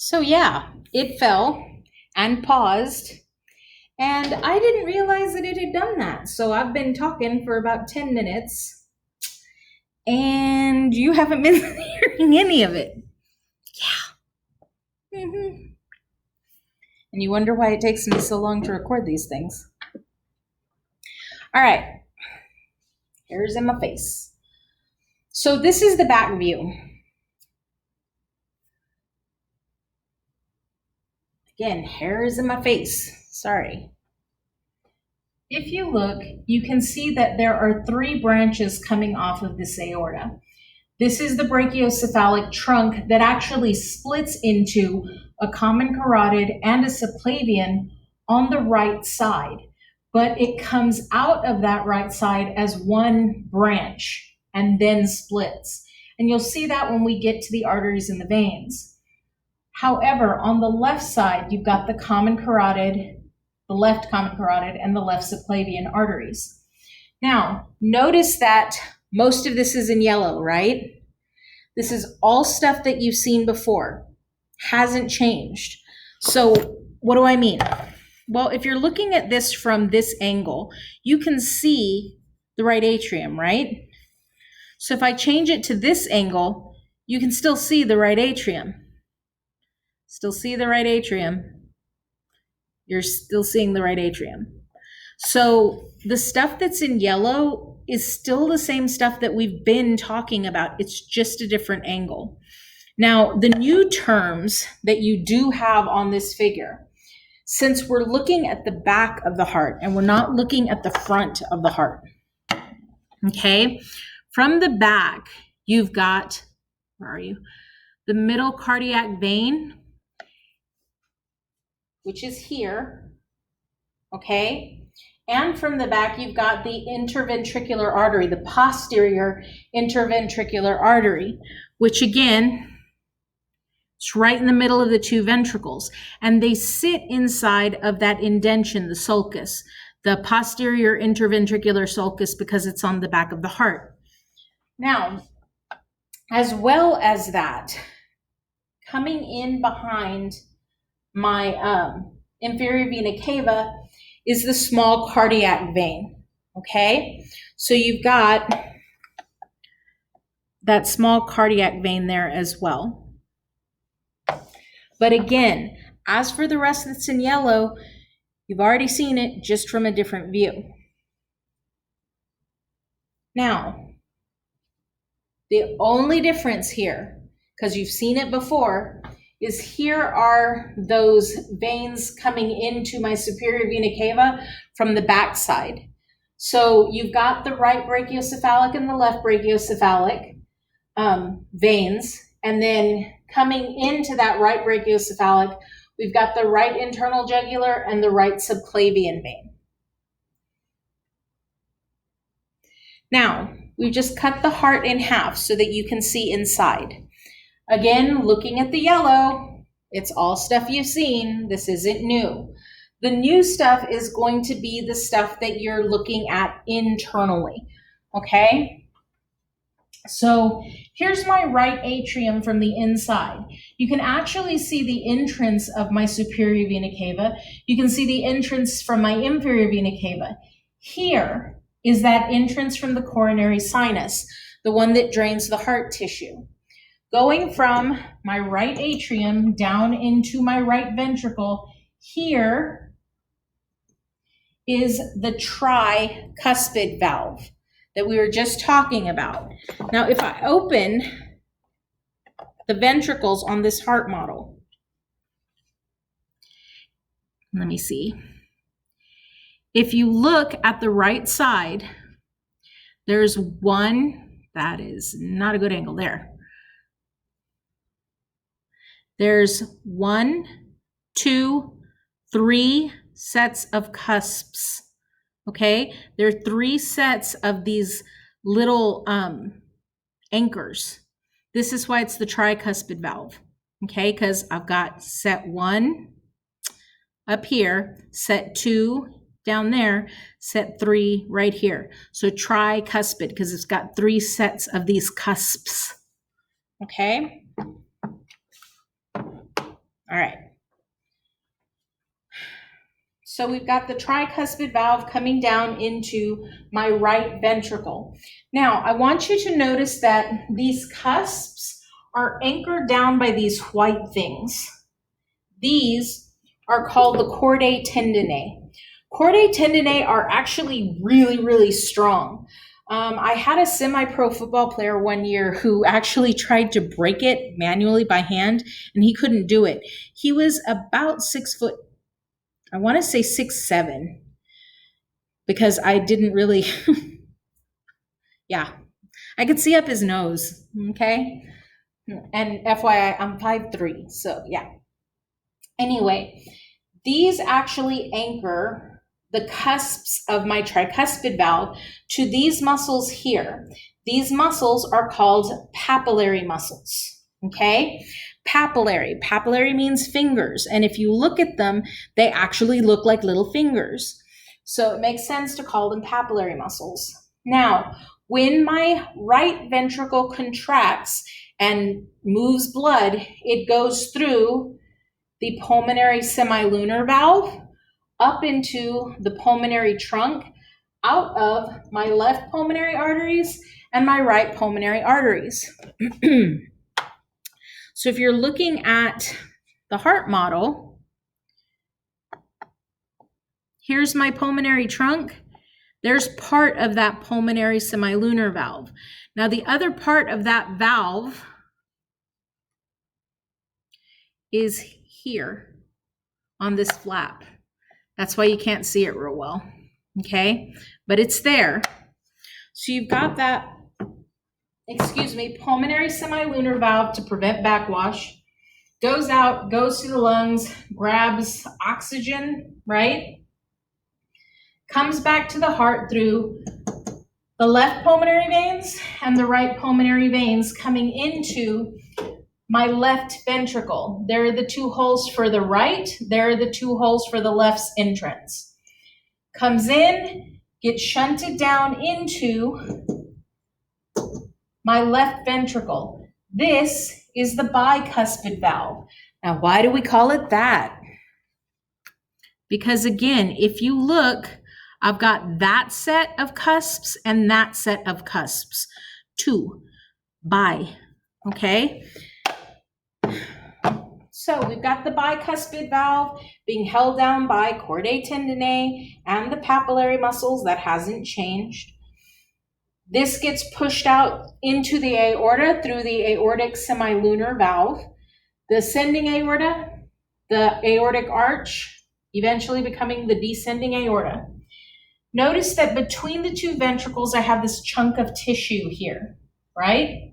So yeah, it fell and paused, and I didn't realize that it had done that. So I've been talking for about 10 minutes, and you haven't been hearing any of it. Yeah. And you wonder why it takes me so long to record these things. All right, hairs in my face. So this is the back view. Again, hairs in my face. Sorry. If you look, you can see that there are 3 branches coming off of this aorta. This is the brachiocephalic trunk that actually splits into a common carotid and a subclavian on the right side, but it comes out of that right side as one branch and then splits. And you'll see that when we get to the arteries and the veins. However, on the left side, you've got the common carotid, the left common carotid, and the left subclavian arteries. Now, notice that most of this is in yellow, right? This is all stuff that you've seen before, hasn't changed. So what do I mean? Well, if you're looking at this from this angle, you can see the right atrium, right? So if I change it to this angle, you can still see the right atrium. Still see the right atrium. You're still seeing the right atrium. So the stuff that's in yellow is still the same stuff that we've been talking about. It's just a different angle. Now, the new terms that you do have on this figure, since we're looking at the back of the heart and we're not looking at the front of the heart, okay? From the back, you've got, where are you? The middle cardiac vein, which is here, okay? And from the back, you've got the interventricular artery, the posterior interventricular artery, which again, it's right in the middle of the 2 ventricles. And they sit inside of that indention, the sulcus, the posterior interventricular sulcus, because it's on the back of the heart. Now, as well as that, coming in behind my inferior vena cava is the small cardiac vein, okay? So you've got that small cardiac vein there as well. But again, as for the rest that's in yellow, you've already seen it just from a different view. Now, the only difference here, because you've seen it before, is here are those veins coming into my superior vena cava from the back side. So you've got the right brachiocephalic and the left brachiocephalic veins, and then coming into that right brachiocephalic, we've got the right internal jugular and the right subclavian vein. Now, we've just cut the heart in half so that you can see inside. Again, looking at the yellow, it's all stuff you've seen. This isn't new. The new stuff is going to be the stuff that you're looking at internally, okay? So here's my right atrium from the inside. You can actually see the entrance of my superior vena cava. You can see the entrance from my inferior vena cava. Here is that entrance from the coronary sinus, the one that drains the heart tissue. Going from my right atrium down into my right ventricle, here is the tricuspid valve that we were just talking about. Now, if I open the ventricles on this heart model, let me see. If you look at the right side, there's one, that is not a good angle there. There's 1, 2, 3 sets of cusps, okay? There are 3 sets of these little anchors. This is why it's the tricuspid valve, okay? Because I've got set 1 up here, set 2 down there, set 3 right here. So tricuspid, because it's got 3 sets of these cusps, okay? All right. So we've got the tricuspid valve coming down into my right ventricle. Now, I want you to notice that these cusps are anchored down by these white things. These are called the chordae tendineae. Chordae tendineae are actually really, really strong. I had a semi-pro football player one year who actually tried to break it manually by hand, and he couldn't do it. He was about 6 foot, I want to say 6'7", because I didn't really, yeah, I could see up his nose, okay? And FYI, I'm 5'3", so yeah. Anyway, these actually anchor the cusps of my tricuspid valve to these muscles here. These muscles are called papillary muscles, okay? Papillary. Papillary means fingers, and if you look at them, they actually look like little fingers. So it makes sense to call them papillary muscles. Now, when my right ventricle contracts and moves blood, it goes through the pulmonary semilunar valve up into the pulmonary trunk, out of my left pulmonary arteries and my right pulmonary arteries. So if you're looking at the heart model, here's my pulmonary trunk. There's part of that pulmonary semilunar valve. Now the other part of that valve is here on this flap. That's why you can't see it real well, okay? But it's there. So you've got that, pulmonary semilunar valve to prevent backwash. Goes out, goes to the lungs, grabs oxygen, right? Comes back to the heart through the left pulmonary veins and the right pulmonary veins coming into my left ventricle. There are the two holes for the right. There are the two holes for the left's entrance. Comes in, gets shunted down into my left ventricle. This is the bicuspid valve. Now, why do we call it that? Because again, if you look, I've got that set of cusps and that set of cusps. Two, bi, okay? So we've got the bicuspid valve being held down by chordae tendineae and the papillary muscles. That hasn't changed. This gets pushed out into the aorta through the aortic semilunar valve, the ascending aorta, the aortic arch, eventually becoming the descending aorta. Notice that between the two ventricles, I have this chunk of tissue here, right?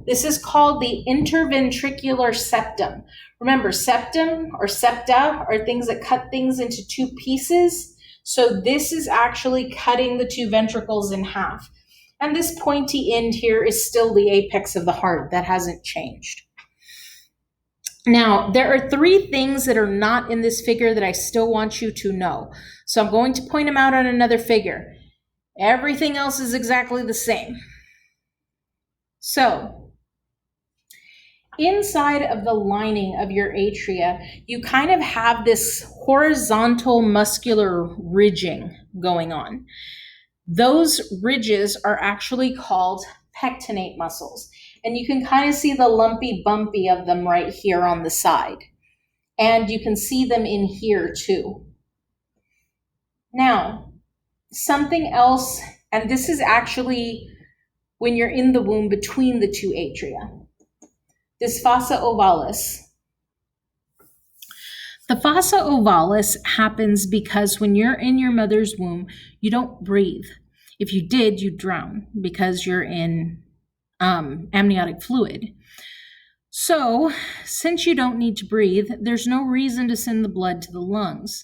This is called the interventricular septum. Remember, septum or septa are things that cut things into two pieces. So this is actually cutting the two ventricles in half. And this pointy end here is still the apex of the heart. That hasn't changed. Now, there are three things that are not in this figure that I still want you to know. So I'm going to point them out on another figure. Everything else is exactly the same. So, inside of the lining of your atria, you kind of have this horizontal muscular ridging going on. Those ridges are actually called pectinate muscles. And you can kind of see the lumpy bumpy of them right here on the side. And you can see them in here too. Now, something else, and this is actually when you're in the womb between the two atria. This fossa ovalis. The fossa ovalis happens because when you're in your mother's womb, you don't breathe. If you did, you'd drown because you're in amniotic fluid. So, since you don't need to breathe, there's no reason to send the blood to the lungs.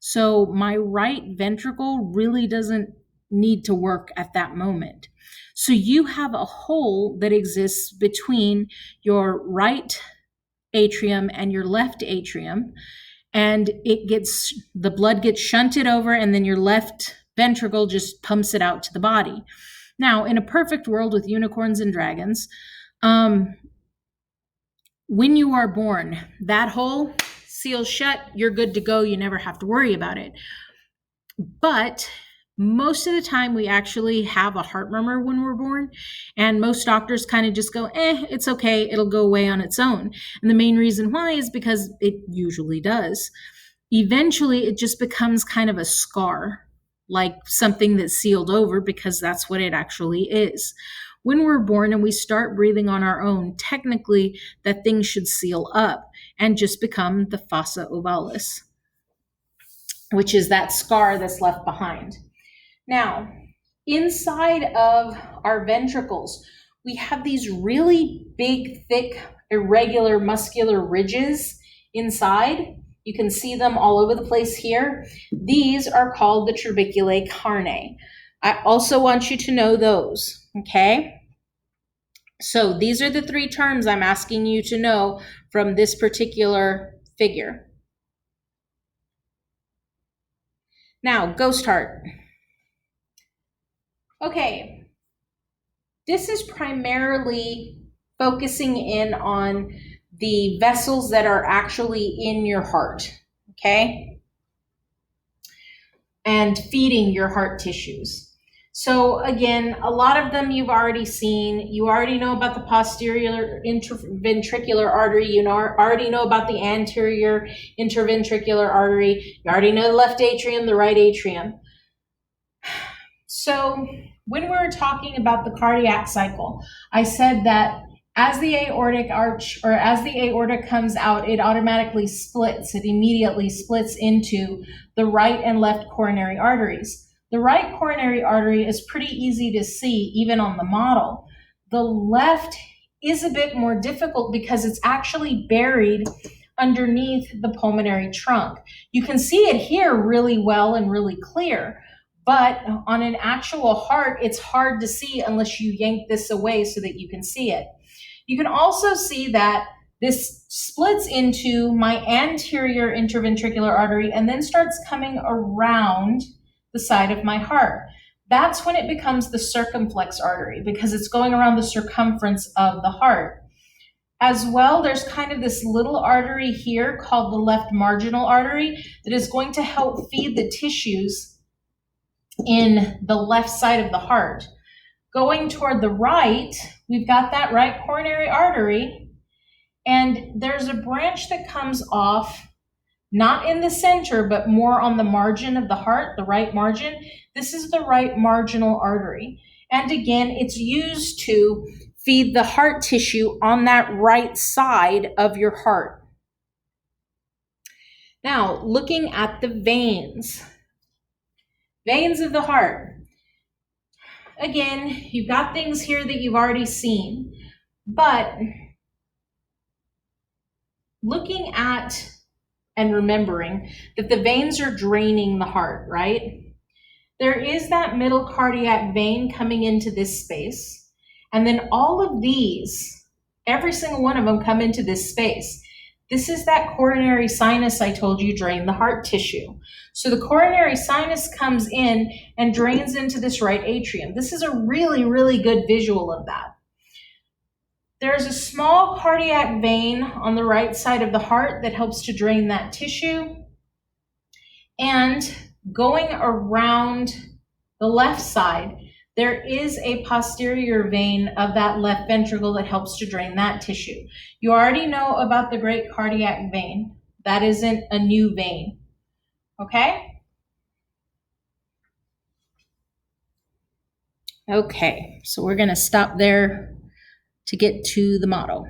So my right ventricle really doesn't need to work at that moment. So you have a hole that exists between your right atrium and your left atrium, and the blood gets shunted over, and then your left ventricle just pumps it out to the body. Now, in a perfect world with unicorns and dragons, When you are born, that hole seals shut, you're good to go, you never have to worry about it. But most of the time, we actually have a heart murmur when we're born, and most doctors kind of just go, it's okay, it'll go away on its own. And the main reason why is because it usually does. Eventually, it just becomes kind of a scar, like something that's sealed over, because that's what it actually is. When we're born and we start breathing on our own, technically, that thing should seal up and just become the fossa ovalis, which is that scar that's left behind. Now, inside of our ventricles, we have these really big, thick, irregular muscular ridges inside. You can see them all over the place here. These are called the trabeculae carnae. I also want you to know those, okay? So these are the three terms I'm asking you to know from this particular figure. Now, ghost heart. Okay, this is primarily focusing in on the vessels that are actually in your heart, okay? And feeding your heart tissues. So again, a lot of them you've already seen. You already know about the posterior interventricular artery. You already know about the anterior interventricular artery. You already know the left atrium, the right atrium. So when we're talking about the cardiac cycle, I said that as the aortic arch, or as the aorta comes out, it automatically splits. It immediately splits into the right and left coronary arteries. The right coronary artery is pretty easy to see, even on the model. The left is a bit more difficult because it's actually buried underneath the pulmonary trunk. You can see it here really well and really clear. But on an actual heart, it's hard to see unless you yank this away so that you can see it. You can also see that this splits into my anterior interventricular artery and then starts coming around the side of my heart. That's when it becomes the circumflex artery, because it's going around the circumference of the heart. As well, there's kind of this little artery here called the left marginal artery that is going to help feed the tissues in the left side of the heart. Going toward the right, we've got that right coronary artery, and there's a branch that comes off, not in the center, but more on the margin of the heart, the right margin. This is the right marginal artery. And again, it's used to feed the heart tissue on that right side of your heart. Now, looking at the veins. Veins of the heart. Again, you've got things here that you've already seen, but looking at and remembering that the veins are draining the heart, right? There is that middle cardiac vein coming into this space, and then all of these, every single one of them come into this space. This is that coronary sinus I told you drained the heart tissue. So the coronary sinus comes in and drains into this right atrium. This is a really, really good visual of that. There's a small cardiac vein on the right side of the heart that helps to drain that tissue. And going around the left side, there is a posterior vein of that left ventricle that helps to drain that tissue. You already know about the great cardiac vein. That isn't a new vein, okay? Okay, so we're gonna stop there to get to the model.